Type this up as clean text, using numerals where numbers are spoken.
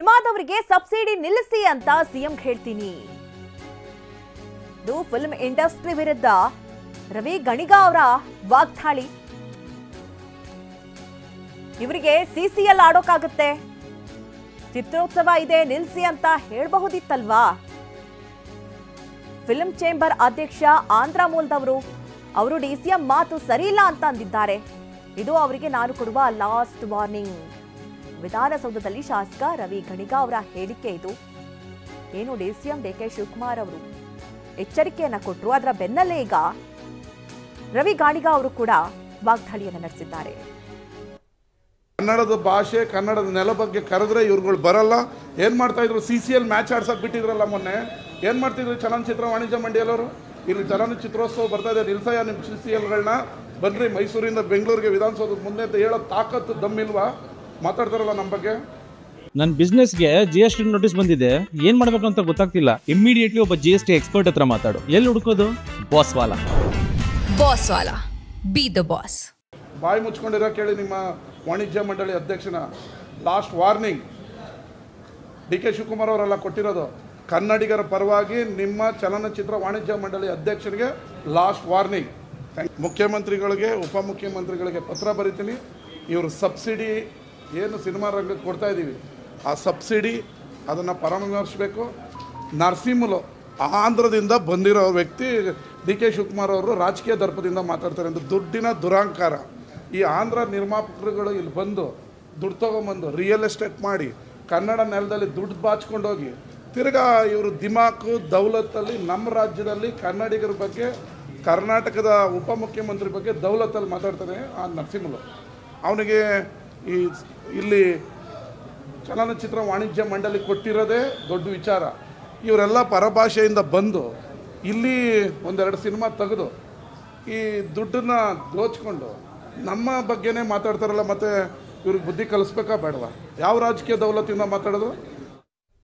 ಮಾದವರಿಗೆ subsidy ನಿಲ್ಲಿಸಿ ಅಂತ CM ಹೇಳ್ತೀನಿ. ಇದು ಫಿಲ್ಮ್ ಇಂಡಸ್ಟ್ರಿ ವಿರುದ್ಧ ರವಿ ಗಣಿಗ ಅವರ ವಾಗ್ದಾಳಿ. ಇವರಿಗೆ ಸಿಸಿಎಲ್ ಆಡೋಕಾಗುತ್ತೆ, ಚಿತ್ರೋತ್ಸವ ಇದೆ ನಿಲ್ಲಿಸಿ ಅಂತ ಹೇಳಬಹುದಿತ್ತಲ್ವಾ? ಫಿಲ್ಮ್ ಚೇಂಬರ್ ಅಧ್ಯಕ್ಷ ಆಂಧ್ರ ಮೂಲದವರು, ಅವರು ಡಿಸಿಎಂ ಮಾತು ಸರಿಯಿಲ್ಲ ಅಂತ ಅಂದಿದ್ದಾರೆ. ಇದು ಅವರಿಗೆ ನಾನು ಕೊಡುವ ಲಾಸ್ಟ್ ವಾರ್ನಿಂಗ್. ವಿಧಾನಸೌಧದಲ್ಲಿ ಶಾಸಕ ರವಿ ಗಣಿಗ ಅವರ ಹೇಳಿಕೆ ಇದು. ಏನು ಡಿಸಿಎಂ ಡಿಕೆ ಶಿವಕುಮಾರ್ ಅವರು ಎಚ್ಚರಿಕೆಯನ್ನ ಕೊಟ್ಟರು, ಅದರ ಬೆನ್ನಲ್ಲೇ ಈಗ ರವಿ ಗಣಿಗ ಅವರು ಕೂಡ ವಾಗ್ದಾಳಿಯನ್ನು ನಡೆಸಿದ್ದಾರೆ. ಕನ್ನಡದ ಭಾಷೆ ಕನ್ನಡದ ನೆಲ ಬಗ್ಗೆ ಕರೆದ್ರೆ ಇವ್ರುಗಳು ಬರಲ್ಲ. ಏನ್ ಮಾಡ್ತಾ ಇದ್ರು? ಸಿಸಿಎಲ್ ಮ್ಯಾಚ್ ಆಡ್ಸಕ್ ಬಿಟ್ಟಿದ್ರಲ್ಲ ಮೊನ್ನೆ. ಏನ್ ಮಾಡ್ತಿದ್ರು ಚಲನಚಿತ್ರ ವಾಣಿಜ್ಯ ಮಂಡಳಿಯವರು? ಇಲ್ಲಿ ಚಲನಚಿತ್ರೋತ್ಸವ ಬರ್ತಾ ಇದೆ, ನಿಲ್ಸಯ್ಯ ನಿಮ್ಮ ಸಿಸಿಎಲ್ಗಳನ್ನ, ಬನ್ರಿ ಮೈಸೂರಿಂದ ಬೆಂಗಳೂರಿಗೆ ವಿಧಾನಸೌಧದ ಮುಂದೆ ಅಂತ ಹೇಳೋ ತಾಕತ್ತು ದಮ್ಮಿಲ್ವಾ? ಮಾತಾಡ್ತಾರಲ್ಲ ನಮ್ಮ ಬಗ್ಗೆ. ನನ್ನ ಬಿಸ್ನೆಸ್ಗೆ GST ನೋಟಿಸ್ ಬಂದಿದೆ, ಏನ್ ಮಾಡ್ಬೇಕು ಅಂತ ಗೊತ್ತಾಗ್ತಿಲ್ಲ. ಇಮಿಡಿಯೇಟ್ಲಿ ಒಬ್ಬ GST ಎಕ್ಸ್ಪರ್ಟ್ ಹತ್ರ ಮಾತಾಡು. ಎಲ್ಲಿ ಹುಡುಕೋದು? ಬಾಸ್ ವಾಲಾ ಬಿ ದ ಬಾಸ್. ಬಾಯಿ ಮುಚ್ಕೊಂಡಿರೋ ಕೇಳಿ ನಿಮ್ಮ ವಾಣಿಜ್ಯ ಮಂಡಳಿ ಅಧ್ಯಕ್ಷನ. ಲಾಸ್ಟ್ ವಾರ್ನಿಂಗ್ ಡಿಕೆ ಶಿವಕುಮಾರ್ ಅವರೆಲ್ಲ ಕೊಟ್ಟಿರೋದು. ಕನ್ನಡಿಗರ ಪರವಾಗಿ ನಿಮ್ಮ ಚಲನಚಿತ್ರ ವಾಣಿಜ್ಯ ಮಂಡಳಿ ಅಧ್ಯಕ್ಷನಿಗೆ ಲಾಸ್ಟ್ ವಾರ್ನಿಂಗ್. ಮುಖ್ಯಮಂತ್ರಿಗಳಿಗೆ ಉಪಮುಖ್ಯಮಂತ್ರಿಗಳಿಗೆ ಪತ್ರ ಬರೀತೀನಿ. ಇವರು ಸಬ್ಸಿಡಿ ಏನು ಸಿನಿಮಾ ರಂಗಕ್ಕೆ ಕೊಡ್ತಾ ಇದ್ದೀವಿ, ಆ ಸಬ್ಸಿಡಿ ಅದನ್ನು ಪರಾಮರ್ಶಿಸಬೇಕು. ನರಸಿಂಹಲು ಆಂಧ್ರದಿಂದ ಬಂದಿರೋ ವ್ಯಕ್ತಿ ಡಿಕೆ ಶಿವಕುಮಾರ್ ಅವರು ರಾಜಕೀಯ ದರ್ಪದಿಂದ ಮಾತಾಡ್ತಾರೆ ಅಂತ. ದುಡ್ಡಿನ ದುರಾಂಕಾರ. ಈ ಆಂಧ್ರ ನಿರ್ಮಾಪಕರುಗಳು ಇಲ್ಲಿ ಬಂದು ದುಡ್ಡು ತೊಗೊಂಬಂದು ರಿಯಲ್ ಎಸ್ಟೇಟ್ ಮಾಡಿ ಕನ್ನಡ ನೆಲದಲ್ಲಿ ದುಡ್ಡು ಬಾಚ್ಕೊಂಡೋಗಿ ತಿರ್ಗಾ ಇವರು ದಿಮಾಕು ದೌಲತ್ತಲ್ಲಿ ನಮ್ಮ ರಾಜ್ಯದಲ್ಲಿ ಕನ್ನಡಿಗರ ಬಗ್ಗೆ, ಕರ್ನಾಟಕದ ಉಪಮುಖ್ಯಮಂತ್ರಿ ಬಗ್ಗೆ ದೌಲತ್ತಲ್ಲಿ ಮಾತಾಡ್ತಾನೆ ಆ ನರಸಿಂಹಲು. ಅವನಿಗೆ ಇಲ್ಲಿ ಚಲನಚಿತ್ರ ವಾಣಿಜ್ಯ ಮಂಡಳಿ ಕೊಟ್ಟಿರೋದೇ ದೊಡ್ಡ ವಿಚಾರ. ಇವರೆಲ್ಲ ಪರಭಾಷೆಯಿಂದ ಬಂದು ಇಲ್ಲಿ ಒಂದೆರಡು ಸಿನಿಮಾ ತೆಗೆದು ಈ ದುಡ್ಡನ್ನು ದೋಚ್ಕೊಂಡು ನಮ್ಮ ಬಗ್ಗೆನೇ ಮಾತಾಡ್ತಾರಲ್ಲ. ಮತ್ತು ಇವ್ರಿಗೆ ಬುದ್ಧಿ ಕಲಿಸ್ಬೇಕಾ ಬೇಡವಾ? ಯಾವ ರಾಜಕೀಯ ದೌಲತ್ತಿಂದ ಮಾತಾಡೋದು?